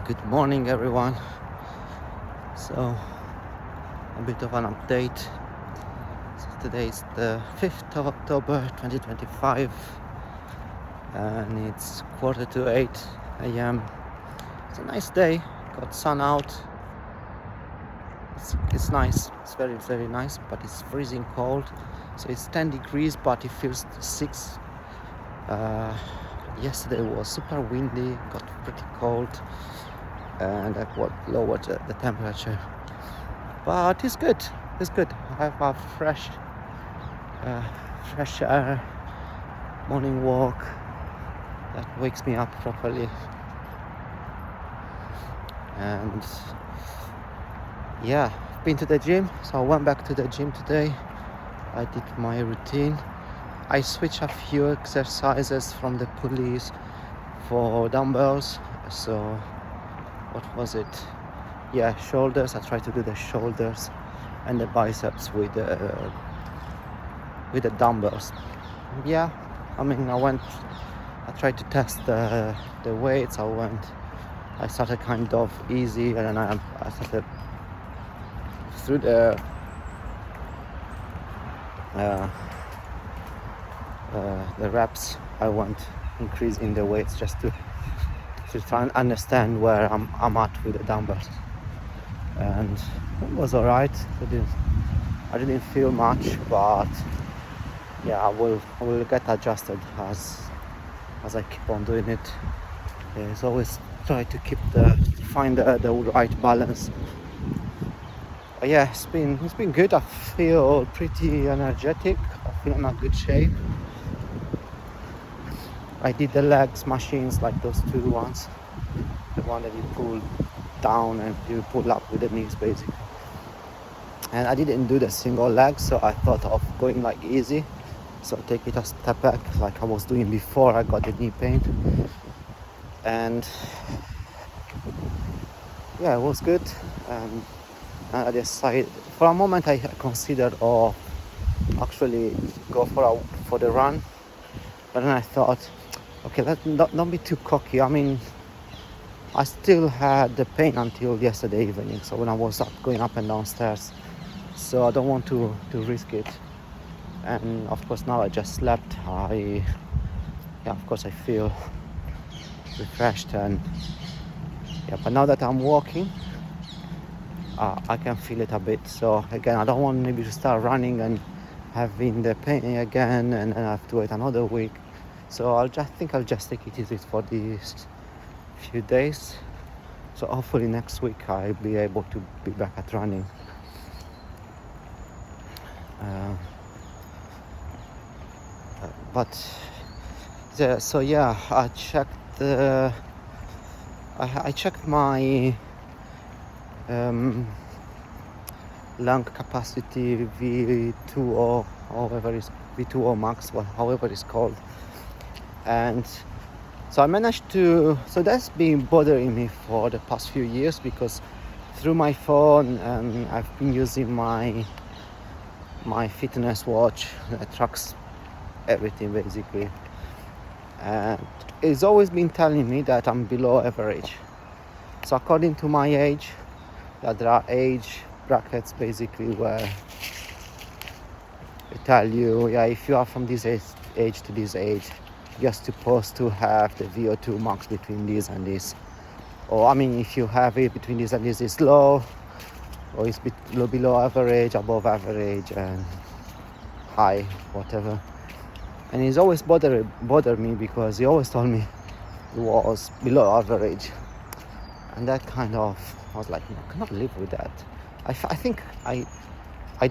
Good morning, everyone. So, a bit of an update. So today is the 5th of October 2025, and it's 7:45 a.m. It's a nice day, got sun out. It's nice, it's very, very nice, but it's freezing cold. So, it's 10 degrees, but it feels 6. Yesterday was super windy, got pretty cold, and that lowered the temperature. But it's good. It's good. I have a fresh air, morning walk that wakes me up properly. And yeah, I've been to the gym, so I went back to the gym today. I did my routine. I switched a few exercises from the pulleys for dumbbells. So what was it? Yeah, shoulders. I tried to do the shoulders and the biceps with the dumbbells. Yeah, I tried to test the weights. I started kind of easy, and then I started through the reps. I went increasing the weights just to try and understand where I'm at with the dumbbells, and it was alright. I didn't feel much, but yeah, I will get adjusted as I keep on doing it. It's always try to find the right balance. But yeah, it's been good. I feel pretty energetic. I feel in a good shape. I did the legs machines, like those two ones, the one that you pull down and you pull up with the knees basically. And I didn't do the single leg, so I thought of going like easy. So take it a step back like I was doing before I got the knee pain. And yeah, it was good. And I decided, for a moment I considered actually go for the run. But then I thought, okay, don't be too cocky. I mean, I still had the pain until yesterday evening, so when I was going up and down stairs. So I don't want to risk it. And of course now I just slept. Of course I feel refreshed, and yeah, but now that I'm walking, I can feel it a bit. So again, I don't want maybe to start running and having the pain again, and then I have to wait another week. So I think I'll just take it easy for these few days. So hopefully next week I'll be able to be back at running. I checked I checked my lung capacity V2O, V2O max, however it's called. And so I managed to, so that's been bothering me for the past few years, because through my phone I've been using my fitness watch that tracks everything basically, and it's always been telling me that I'm below average. So according to my age, that there are age brackets basically where they tell you, yeah, if you are from this age to this age, you're supposed to have the VO2 max between this and this. Or I mean, if you have it between this and this, it's low, or it's below average, above average, and high, whatever. And he's always bothered me, because he always told me it was below average, and that kind of, I was like, no, I cannot live with that. I think I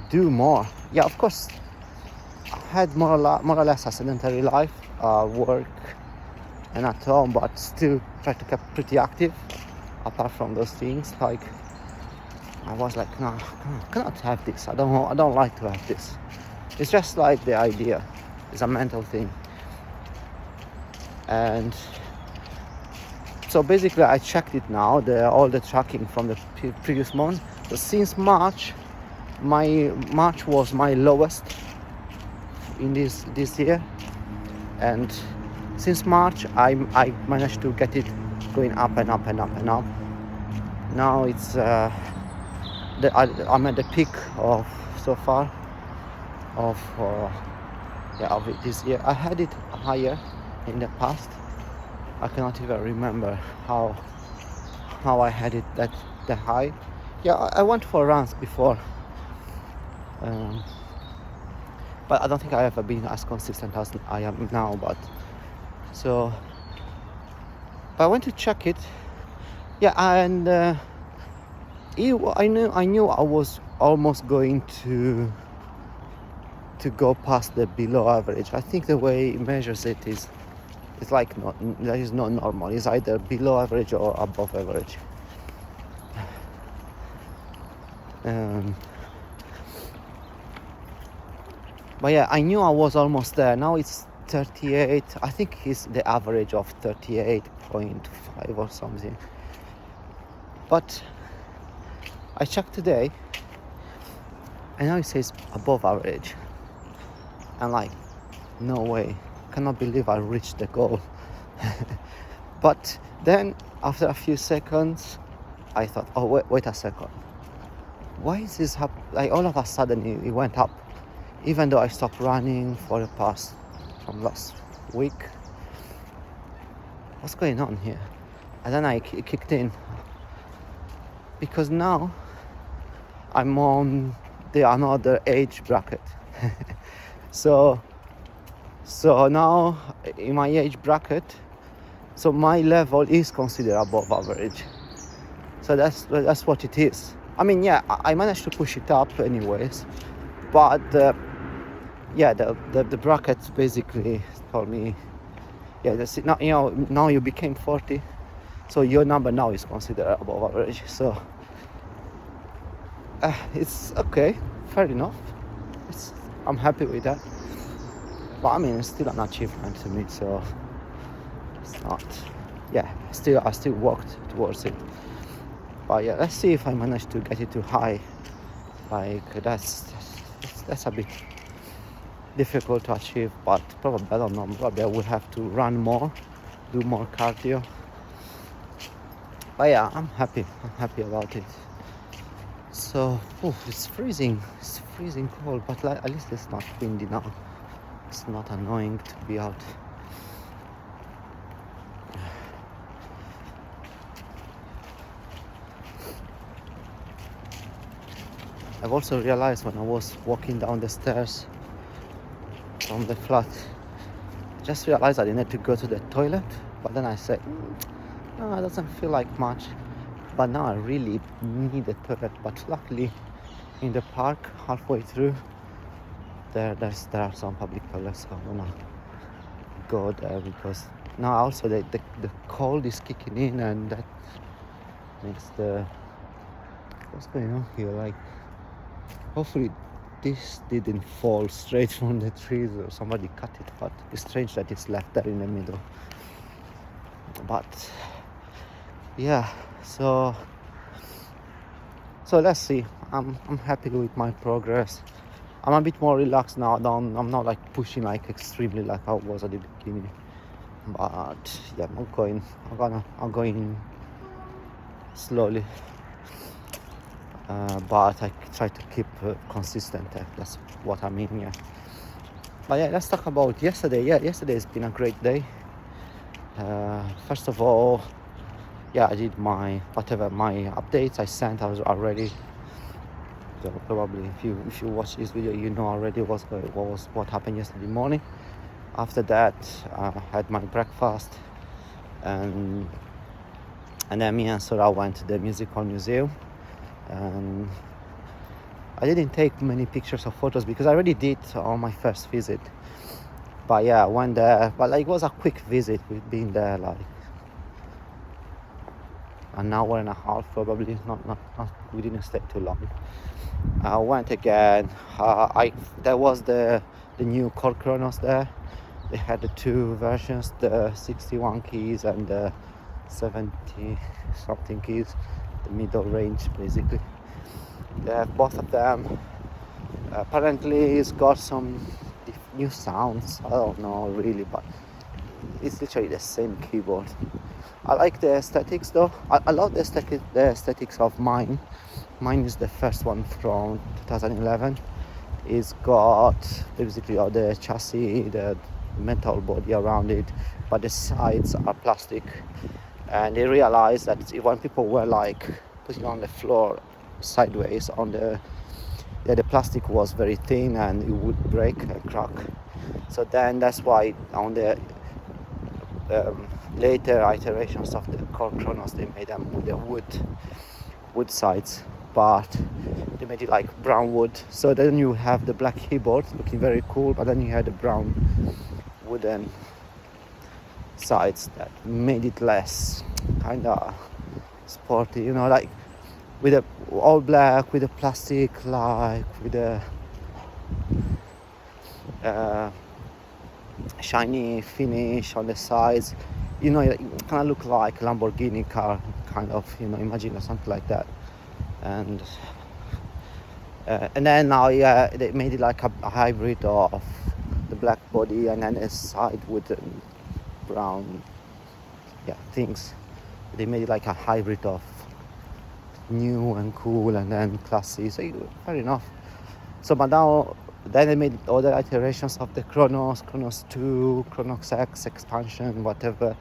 do more. Yeah, of course, I had more or less a sedentary life, work and at home, but still try to keep pretty active. Apart from those things, like I was like, no, I cannot have this. I don't like to have this. It's just like the idea. It's a mental thing. And so basically I checked it now, all the tracking from the previous month. So since March was my lowest in this year, and since March I managed to get it going up and up and up and up. Now it's I'm at the peak of so far of of it this year. I had it higher in the past. I cannot even remember how I had it that high. Yeah, I went for runs before, but I don't think I ever been as consistent as I am now. But I went to check it. Yeah, and I knew I was almost going to go past the below average. I think the way it measures it is like that is not normal. It's either below average or above average. But yeah, I knew I was almost there. Now it's 38. I think it's the average of 38.5 or something. But I checked today, and now it says above average. And like, no way. Cannot believe I reached the goal. But then after a few seconds I thought, oh wait a second, why is this like all of a sudden it went up, even though I stopped running for the past from last week. What's going on here? And then it kicked in, because now I'm on the another age bracket. So now in my age bracket, so my level is considered above average. So that's what it is. I mean, yeah, I managed to push it up anyways, but the brackets basically told me, yeah, that's it. Now you became 40, so your number now is considered above average. So it's okay, fair enough. I'm happy with that. But I mean, it's still an achievement to me, so it's not. Yeah, I still worked towards it. But yeah, let's see if I manage to get it too high. Like that's a bit difficult to achieve, but probably I don't know. Probably I will have to run more, do more cardio. But yeah, I'm happy about it. So, it's freezing cold, but at least it's not windy now. It's not annoying to be out. I've also realized when I was walking down the stairs from the flat, I just realized I didn't to go to the toilet, but then I said, no, it doesn't feel like much. But now I really need the toilet. But luckily, in the park, halfway through, there are some public toilets, so I'm gonna go there, because now also the cold is kicking in, and that makes what's going on here? Like, hopefully this didn't fall straight from the trees or somebody cut it, but it's strange that it's left there in the middle. But yeah, so let's see. I'm happy with my progress. I'm a bit more relaxed now. I'm not like pushing like extremely like I was at the beginning. But yeah, I'm going slowly. But I try to keep consistent. That's what I mean. Yeah. But yeah, let's talk about yesterday. Yeah, yesterday has been a great day. First of all, yeah, I did my updates I sent. I was already. So probably if you watch this video, you know already what happened yesterday morning. After that, I had my breakfast, and then me and Sora went to the musical museum. And I didn't take many pictures or photos because I already did on my first visit. But yeah, I went there. But like, it was a quick visit. We've been there like an hour and a half, probably. Not we didn't stay too long. I went again. There was the new Core Chronos there. They had the two versions, the 61 keys and the 70 something keys, the middle range basically. They have both of them. Apparently it's got some new sounds. I don't know really, but it's literally the same keyboard. I like the aesthetics though. I love the aesthetics of mine. Mine is the first one from 2011. It's got basically all the chassis, the metal body around it, but the sides are plastic. And they realized that when people were like putting on the floor sideways on the plastic was very thin and it would break and crack. So then that's why on the later iterations of the Korg Kronos they made them with the wood sides, but they made it like brown wood. So then you have the black keyboard looking very cool, but then you had the brown wooden sides that made it less kind of sporty, you know, like with the all black with the plastic, like with the shiny finish on the sides, you know, it kind of look like a Lamborghini car, kind of, you know, imagine something like that. And then now they made it like a hybrid of the black body and then a side with the brown things. They made it like a hybrid of new and cool and then classy, so fair enough. So but now then they made other iterations of the Kronos 2, Kronos X expansion, whatever.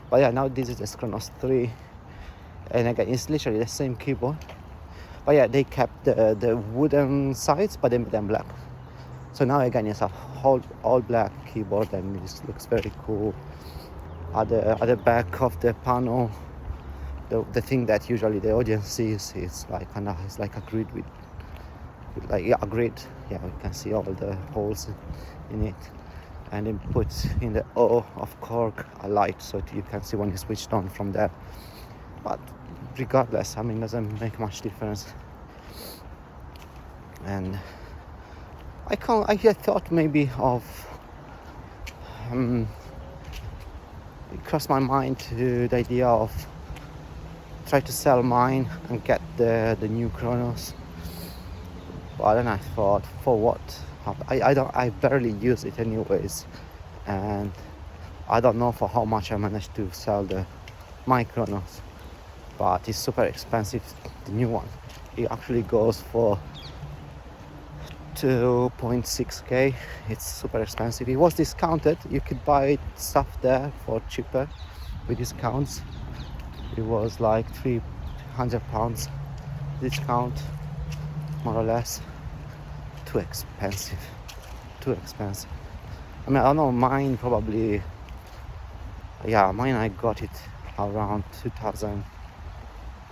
But yeah, now this is the Kronos 3, and again it's literally the same keyboard. But yeah, they kept the wooden sides, but they made them black. So now again it's a all black keyboard, and this looks very cool. At the back of the panel, the thing that usually the audience sees is like it's like a grid with like a grid. Yeah, you can see all the holes in it, and then put in the O of Korg a light so you can see when it's switched on from there. But regardless, I mean, it doesn't make much difference. And I had thought maybe of it crossed my mind to the idea of try to sell mine and get the new Kronos. But then I thought, for what? I barely use it anyways, and I don't know for how much I managed to sell my Kronos. But it's super expensive, the new one. It actually goes for 2.6k. It's super expensive. It was discounted. You could buy stuff there for cheaper with discounts. It was like £300 discount, more or less. Too expensive. I mean, I don't know, mine probably, mine I got it around 2,000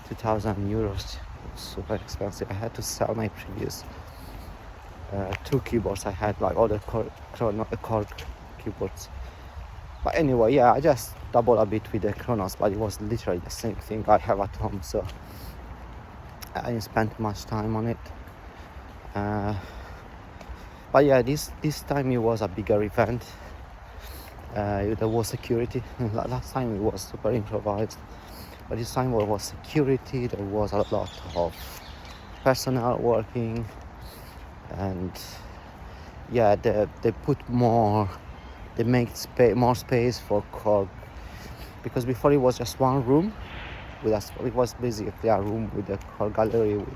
euros. Super expensive. I had to sell my previous two keyboards I had, like all the Korg keyboards. But anyway, I just doubled a bit with the Kronos, but it was literally the same thing I have at home, so I didn't spend much time on it. But yeah, this time it was a bigger event. There was security. Last time it was super improvised, but this time there was security. There was a lot of personnel working, and they put more. They make more space for Korg, because before it was just one room. It was basically a room with a Korg gallery with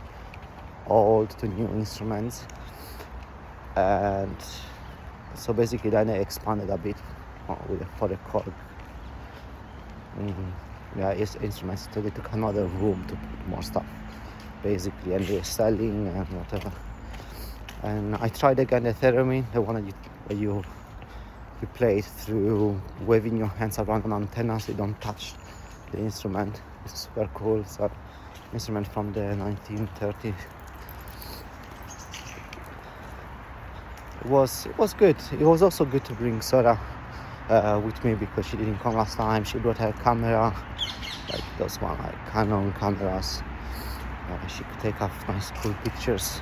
old to new instruments, and so basically then they expanded a bit for the Korg instruments. So they took another room to put more stuff, basically, and they're selling and whatever. And I tried again the theremin, the one where you play it through waving your hands around an antenna so you don't touch the instrument. It's super cool. It's an instrument from the 1930s. It was good. It was also good to bring Sora with me, because she didn't come last time. She brought her camera, like those one, like Canon cameras. She could take off nice cool pictures.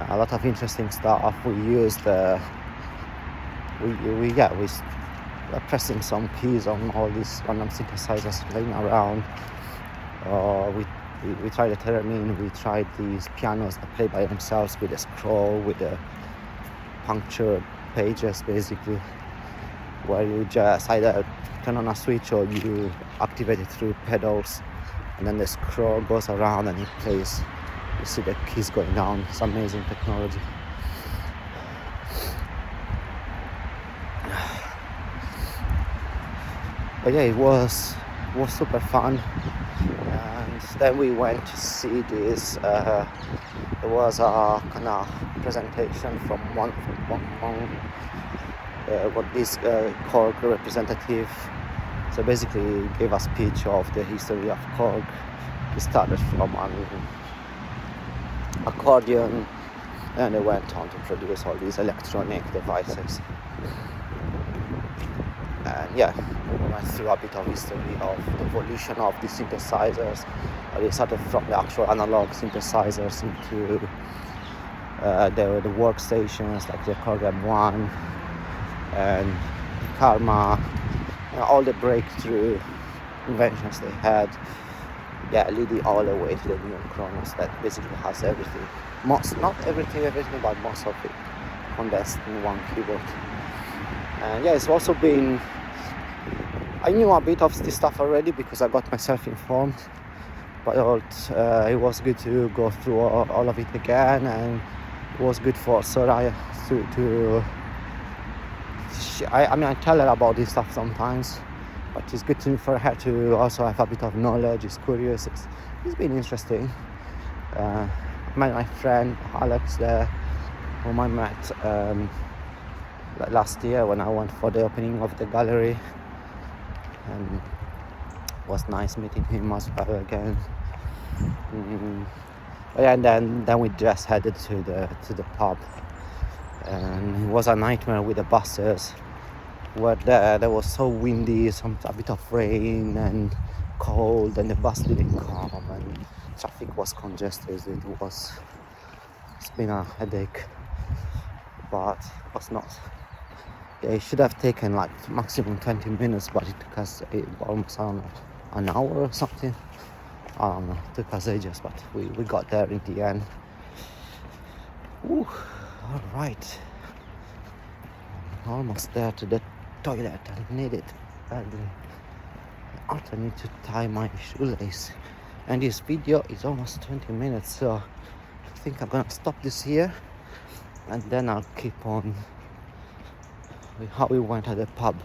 A lot of interesting stuff. We used we were pressing some keys on all these random synthesizers playing around. We tried the theremin. We tried these pianos that play by themselves with a scroll, with the punctured pages, basically. where you just either turn on a switch or you activate it through pedals, and then the scroll goes around and it plays. You see the keys going down. It's amazing technology. But yeah, it was super fun. And then we went to see this. There was a kind of presentation from one what this Korg representative. So basically, he gave a speech of the history of Korg. He started from an accordion, and they went on to produce all these electronic devices. And yeah, we went through a bit of history of the evolution of the synthesizers. They started from the actual analog synthesizers into the workstations like the Korg M1 and Karma, all the breakthrough inventions they had. Yeah, leading all the way to the Neon Kronos that basically has everything. Not everything, but most of it condensed in one keyboard. And yeah, it's also been, I knew a bit of this stuff already because I got myself informed, but it was good to go through all of it again, and it was good for Soraya to I tell her about this stuff sometimes, but it's good for her to also have a bit of knowledge. It's curious. It's been interesting. I met my friend Alex there, whom I met last year when I went for the opening of the gallery, and it was nice meeting him as well again. And then we just headed to the pub, and it was a nightmare with the buses. Where there was so windy, a bit of rain and cold, and the bus didn't come, and traffic was congested. It's been a headache, but it was not. Yeah, it should have taken like maximum 20 minutes, but it took us almost an hour or something. I don't know, it took us ages, but we got there in the end. All right, almost there to the toilet. I need it badly. I need to tie my shoelace, and this video is almost 20 minutes, so I think I'm gonna stop this here, and then I'll keep on with how we went at the pub.